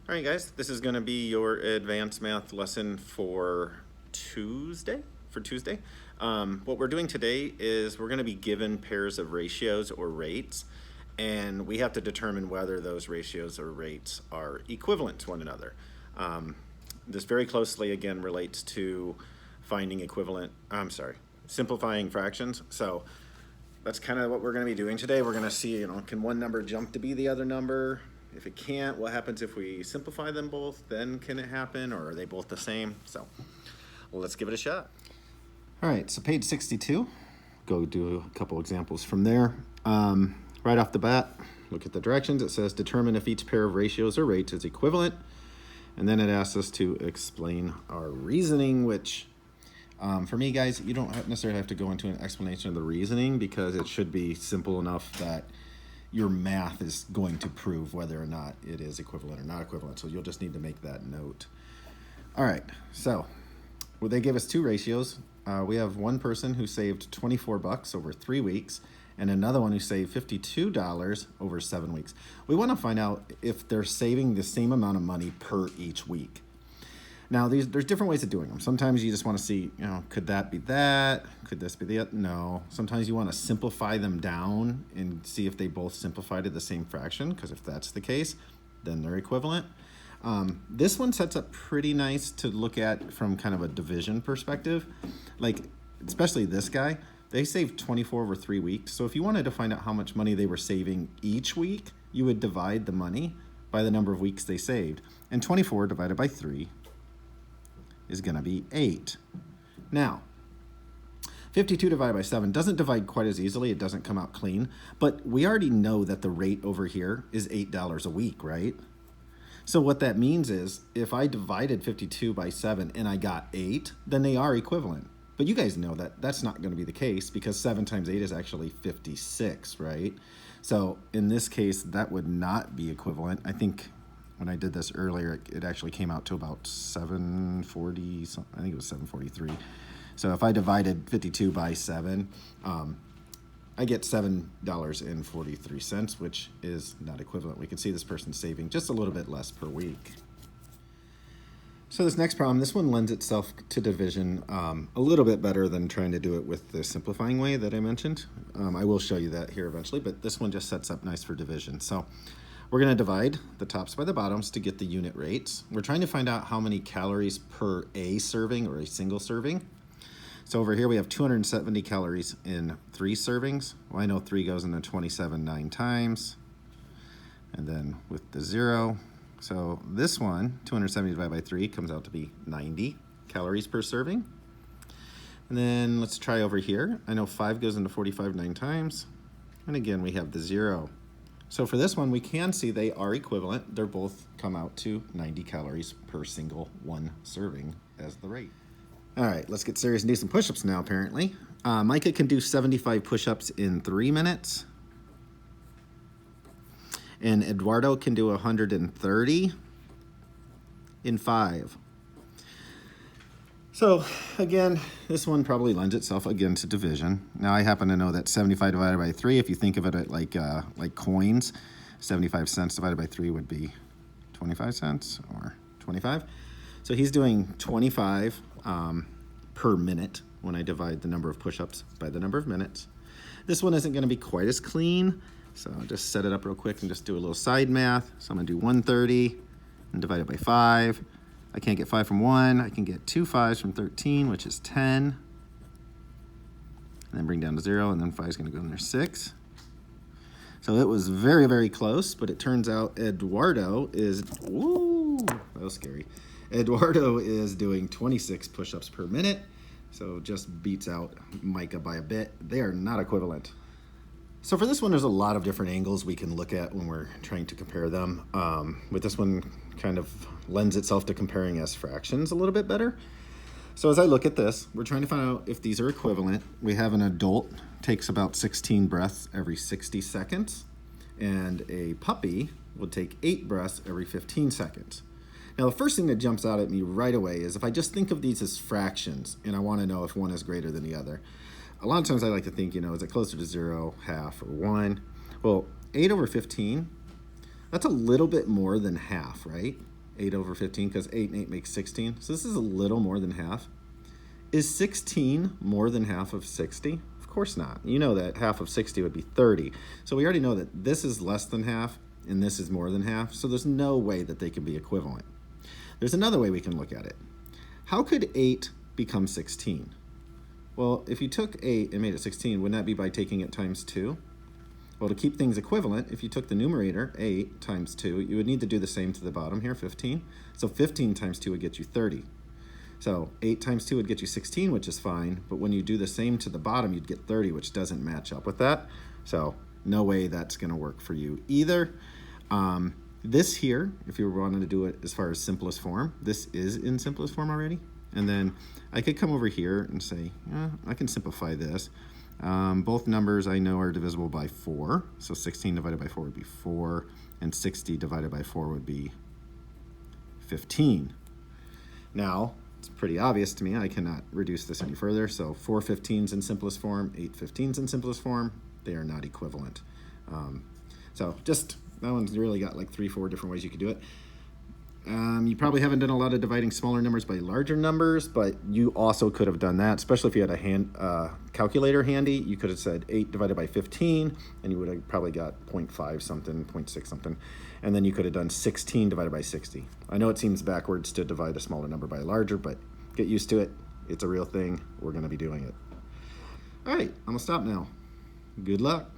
All right, guys, this is going to be your advanced math lesson for Tuesday. What we're doing today is we're going to be given pairs of ratios or rates, and we have to determine whether those ratios or rates are equivalent to one another. This very closely, again, relates to finding simplifying fractions. So that's kind of what we're going to be doing today. We're going to see, can one number jump to be the other number? If it can't, what happens if we simplify them both? Then can it happen, or are they both the same? So let's give it a shot. All right, so page 62. Go do a couple examples from there. Right off the bat, look at the directions. It says determine if each pair of ratios or rates is equivalent. And then it asks us to explain our reasoning, which for me, guys, you don't necessarily have to go into an explanation of the reasoning because it should be simple enough that your math is going to prove whether or not it is equivalent or not equivalent. So you'll just need to make that note. All right, so they gave us two ratios. We have one person who saved $24 over 3 weeks and another one who saved $52 over 7 weeks. We want to find out if they're saving the same amount of money per each week. Now, there's different ways of doing them. Sometimes you just want to see, could that be that? Could this be the no? Sometimes you want to simplify them down and see if they both simplify to the same fraction, because if that's the case, then they're equivalent. This one sets up pretty nice to look at from kind of a division perspective. Like, especially this guy, they saved 24 over 3 weeks. So if you wanted to find out how much money they were saving each week, you would divide the money by the number of weeks they saved. And 24 divided by 3 is going to be 8. Now, 52 divided by 7 doesn't divide quite as easily. It doesn't come out clean. But we already know that the rate over here is $8 a week, right? So what that means is if I divided 52 by 7 and I got 8, then they are equivalent. But you guys know that that's not going to be the case because 7 times 8 is actually 56, right? So in this case, that would not be equivalent. I think when I did this earlier, it actually came out to about 740, I think it was 743. So if I divided 52 by 7, I get $7.43, which is not equivalent. We can see this person's saving just a little bit less per week. So this next problem, this one lends itself to division a little bit better than trying to do it with the simplifying way that I mentioned. I will show you that here eventually, but this one just sets up nice for division. So we're going to divide the tops by the bottoms to get the unit rates. We're trying to find out how many calories per a serving or a single serving. So over here we have 270 calories in 3 servings. Well, I know 3 goes into 27 9 times. And then with the 0. So this one, 270 divided by 3, comes out to be 90 calories per serving. And then let's try over here. I know 5 goes into 45 9 times. And again, we have the 0. So for this one, we can see they are equivalent. They're both come out to 90 calories per single one serving as the rate. All right, let's get serious and do some push-ups now, apparently. Micah can do 75 push-ups in 3 minutes. And Eduardo can do 130 in 5. So again, this one probably lends itself again to division. Now I happen to know that 75 divided by 3, if you think of it like coins, 75 cents divided by 3 would be 25 cents or 25. So he's doing 25 per minute when I divide the number of push-ups by the number of minutes. This one isn't going to be quite as clean, so I'll just set it up real quick and just do a little side math. So I'm going to do 130 and divide it by 5. I can't get 5 from 1. I can get 2 5s from 13, which is 10. And then bring down to 0, and then 5 is going to go in there 6. So it was very, very close, but it turns out Eduardo is, woo, that was scary. Eduardo is doing 26 push-ups per minute, so just beats out Micah by a bit. They are not equivalent. So for this one, there's a lot of different angles we can look at when we're trying to compare them. With this one, kind of lends itself to comparing as fractions a little bit better. So as I look at this, we're trying to find out if these are equivalent. We have an adult takes about 16 breaths every 60 seconds, and a puppy will take 8 breaths every 15 seconds. Now, the first thing that jumps out at me right away is if I just think of these as fractions, and I want to know if one is greater than the other. A lot of times I like to think, is it closer to 0, half, or 1? Well, 8 over 15, that's a little bit more than half, right? 8 over 15, because 8 and 8 makes 16. So this is a little more than half. Is 16 more than half of 60? Of course not. You know that half of 60 would be 30. So we already know that this is less than half and this is more than half. So there's no way that they can be equivalent. There's another way we can look at it. How could 8 become 16? Well, if you took 8 and made it 16, wouldn't that be by taking it times 2? Well, to keep things equivalent, if you took the numerator, 8 times 2, you would need to do the same to the bottom here, 15. So 15 times 2 would get you 30. So 8 times 2 would get you 16, which is fine, but when you do the same to the bottom, you'd get 30, which doesn't match up with that. So no way that's going to work for you either. This here, if you were wanting to do it as far as simplest form, this is in simplest form already. And then I could come over here and say, I can simplify this. Both numbers I know are divisible by 4. So 16 divided by 4 would be 4, and 60 divided by 4 would be 15. Now, it's pretty obvious to me I cannot reduce this any further. So 4 15s in simplest form, 8 15s in simplest form, they are not equivalent. So just, that one's really got like 3-4 different ways you could do it. You probably haven't done a lot of dividing smaller numbers by larger numbers, but you also could have done that, especially if you had a calculator handy. You could have said 8 divided by 15, and you would have probably got 0.5 something, 0.6 something. And then you could have done 16 divided by 60. I know it seems backwards to divide a smaller number by a larger, but get used to it. It's a real thing. We're going to be doing it. All right, I'm going to stop now. Good luck.